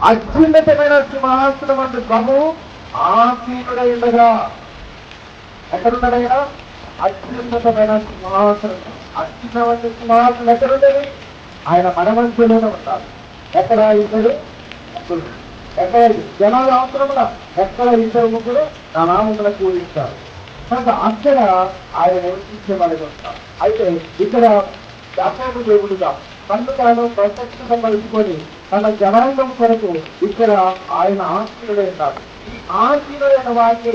అత్యున్నతమైన సింహాసనం వంటి ప్రభు ఆసీనుడై ఉండగా ఎక్కడున్నాడైనా అత్యున్నతమైన సింహాసనం. అత్యున్నత సింహాసనం ఎక్కడుండేది? ఆయన మన మధ్యలోనే ఉంటారు. ఎక్కడ ఇద్దరు ముగ్గురు, ఎక్కడ జనాలు అవసరం కూడా, ఎక్కడ ఇద్దరు ముగ్గురు నా నామమున కూడిస్తారు. కనుక అక్కడ ఆయన నివసించబడి ఉంటారు. అయితే ఇక్కడ యాకోబు దేవుడుగా తను తాను ప్రత్యక్షత మలుచుకొని తన జనాంగం కొరకు ఇక్కడ ఆయన ఆశీనుడై ఉన్నారు. ఈ ఆశీనుడైన వారికి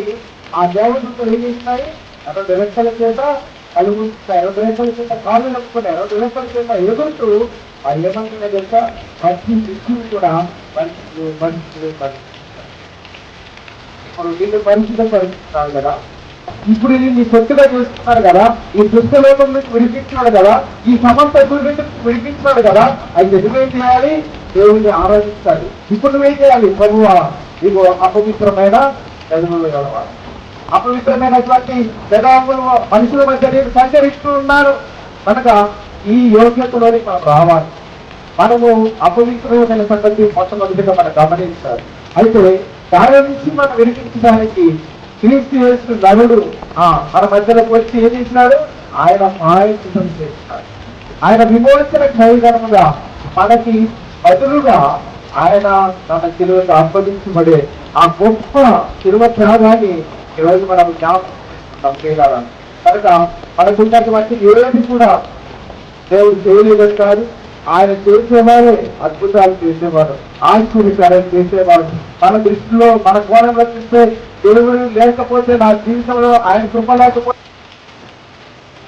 ఆ దేవదూతలు ఏం చేసినాయి? 2 రెక్కల చేత కలుగుతాయి, 2 రెక్కల చేత కాళ్ళు నప్పుకున్నాయి, 2 రెక్కల చేత ఎగురుతూ వాళ్ళు ఏమంటున్నా తెలుసా? ప్రతి దిక్కులు కూడా పరిస్థితులు ఇప్పుడు వీళ్ళు పరిస్థితులు పరిస్థితున్నారు కదా, ఇప్పుడు నీ సొత్తుగా చూస్తున్నారు కదా, ఈ దుష్టలోకం నుంచి విడిపించినాడు కదా, ఈ సమస్త విడిపించినాడు కదా, అయితే నువ్వేం చేయాలి? దేవుడిని ఆరాధిస్తాడు. ఇప్పుడు నువ్వేం చేయాలి? ప్రభువా నీకు అపవిత్రమైన పెదవులు గలవాడు, అపవిత్రమైనటువంటి పెదవులు మనుషుల మధ్య నేను సంచరిస్తూ ఉన్నాను కనుక ఈ యోగ్యతలోని మనం రావాలి. మనము అపవిత్రమైన సంగతి మొట్టమొదటిగా మనం గమనించాలి. అయితే దాని నుంచి మనం విడిపించడానికి క్రీస్తు యేసు నరుడు మన మధ్యలోకి వచ్చి ఏం చేసినాడు? ఆయన ప్రాయశ్చిత్తం చేసినాడు. ఆయన విమోచన చేయగలముగా మనకి బదులుగా ఆయన తన శిలువకు అప్పగించబడే ఆ గొప్ప శిలువ త్యాగాన్ని ఈరోజు మనం జ్ఞాపకం చేయగలం. కనుక మనకున్నటువంటి ఏది కూడా దేవుడు చేయలేదని కాదు, ఆయన చేసేవారే అద్భుతాలు చేసేవాడు, ఆశ్చర్యకార్యం చేసేవాడు. మన దృష్టిలో మన కోణంలో చూస్తే దేవుడు లేకపోతే నా జీవితంలో ఆయన కృప లేకపోతే